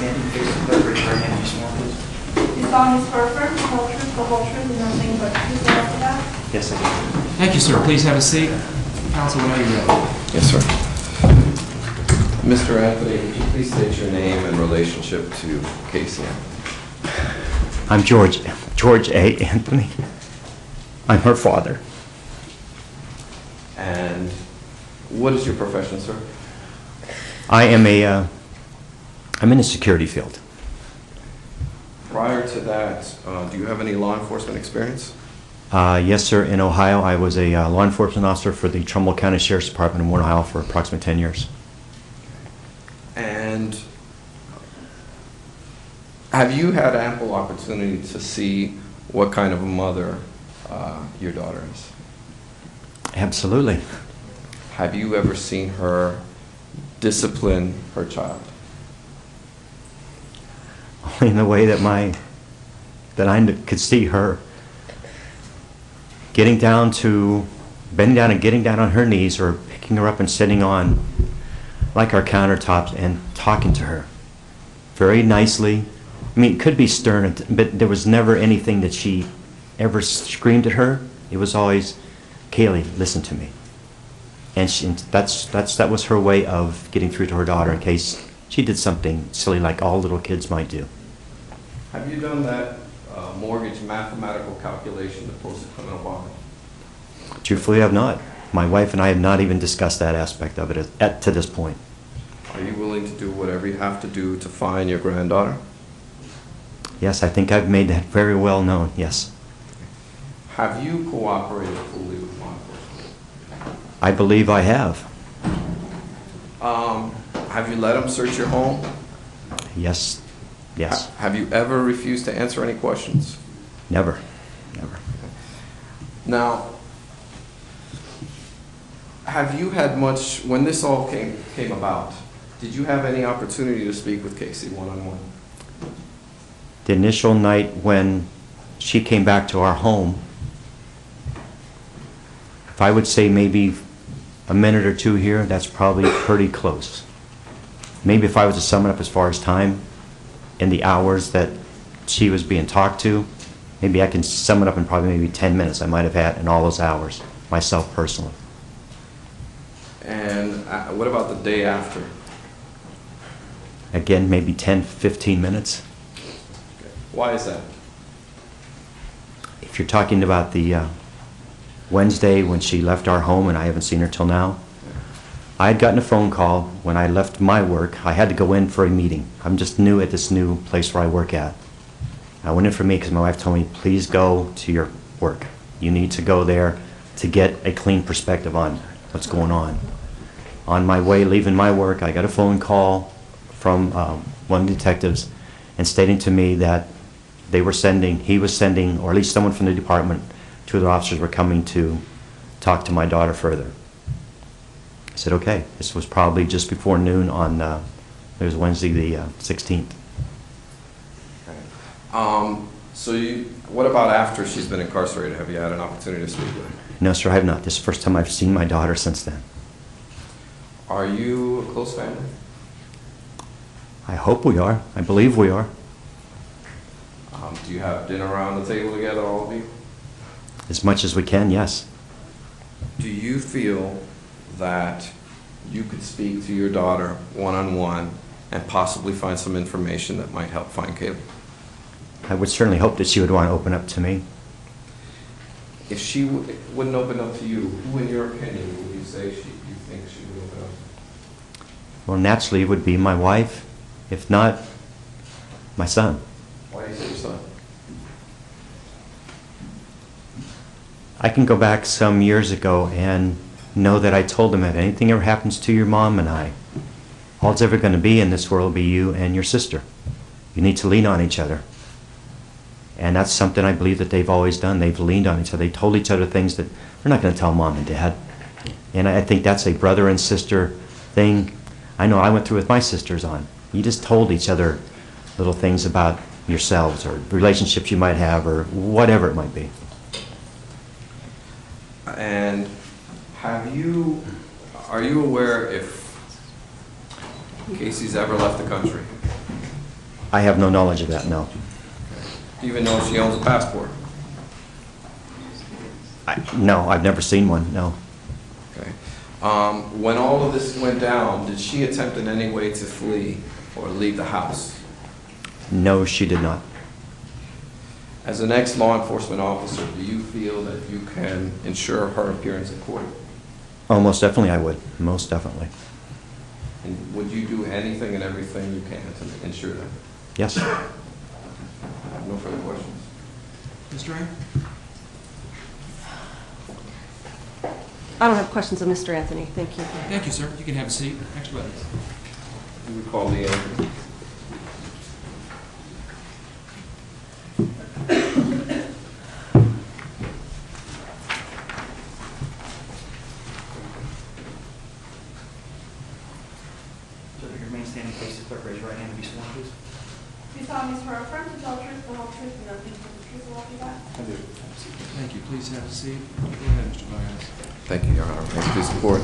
standing, face to the raise your hand if you sworn, please. You solemnly swear affirm the whole truth, and nothing but the truth and nothing but that? Yes, I do. Thank you, sir. Please have a seat. Counsel, whenever you're ready. Yes, sir. Mr. Anthony, would you please state your name and relationship to Casey? I'm George A. Anthony. I'm her father. And what is your profession, sir? I'm in the security field. Prior to that, do you have any law enforcement experience? Yes, sir. In Ohio, I was a law enforcement officer for the Trumbull County Sheriff's Department in Warren, Ohio for approximately 10 years. And have you had ample opportunity to see what kind of a mother your daughter is? Absolutely. Have you ever seen her discipline her child? Only in the way that I could see her bending down and getting down on her knees, or picking her up and sitting on like our countertops and talking to her very nicely. I mean, it could be stern, but there was never anything that she ever screamed at her. It was always, "Kaylee, listen to me." And that was her way of getting through to her daughter in case she did something silly like all little kids might do. Have you done that mortgage mathematical calculation to post a criminal bond? Truthfully, I have not. My wife and I have not even discussed that aspect of it to this point. Are you willing to do whatever you have to do to find your granddaughter? Yes, I think I've made that very well known, yes. Have you cooperated fully with law enforcement? I believe I have. Have you let them search your home? Yes, yes. Have you ever refused to answer any questions? Never, never. Now, have you had much, when this all came about, did you have any opportunity to speak with Casey one-on-one? The initial night when she came back to our home, if I would say maybe a minute or two here, that's probably pretty close. Maybe if I was to sum it up as far as time in the hours that she was being talked to, maybe I can sum it up in probably maybe 10 minutes I might have had in all those hours, myself personally. And what about the day after? Again, maybe 10, 15 minutes. Why is that? If you're talking about the Wednesday when she left our home and I haven't seen her till now, I had gotten a phone call when I left my work. I had to go in for a meeting. I'm just new at this new place where I work at. I went in for me because my wife told me, please go to your work. You need to go there to get a clean perspective on what's going on. On my way leaving my work, I got a phone call from one of the detectives and stating to me that he was sending, or at least someone from the department, two of the officers were coming to talk to my daughter further. I said, okay. This was probably just before noon on, it was Wednesday the 16th. Okay. What about after she's been incarcerated? Have you had an opportunity to speak with her? No, sir, I have not. This is the first time I've seen my daughter since then. Are you a close family? I hope we are. I believe we are. Do you have dinner around the table together, all of you? As much as we can, yes. Do you feel that you could speak to your daughter one-on-one and possibly find some information that might help find Kaylee? I would certainly hope that she would want to open up to me. If she wouldn't open up to you, who in your opinion would you say you think she would open up to? Well, naturally it would be my wife, if not my son. Why do you say your son? I can go back some years ago and know that I told him if anything ever happens to your mom and I, all it's ever going to be in this world will be you and your sister. You need to lean on each other. And that's something I believe that they've always done. They've leaned on each other. They told each other things that they're not going to tell mom and dad. And I think that's a brother and sister thing. I know I went through with my sisters on. You just told each other little things about yourselves or relationships you might have or whatever it might be. And are you aware if Casey's ever left the country? I have no knowledge of that, no. Do you even know if she owns a passport? No, I've never seen one, no. Okay. When all of this went down, did she attempt in any way to flee or leave the house? No, she did not. As an ex-law enforcement officer, do you feel that you can ensure her appearance in court? Oh, most definitely I would, most definitely. And would you do anything and everything you can to ensure that? Yes. I have no further questions. Mr. Ray? I don't have questions of Mr. Anthony. Thank you. Thank you, sir. You can have a seat. Next witness. You would call the agent. So if you remain standing, face the clerk, raise your right hand and be sworn, please. Do you solemnly swear or affirm to tell the truth, the whole truth, and nothing but the truth, so help you God? I do. Thank you. Please have a seat. Go ahead, Mr. Boyens. Thank you, Your Honor. Thank you for your support.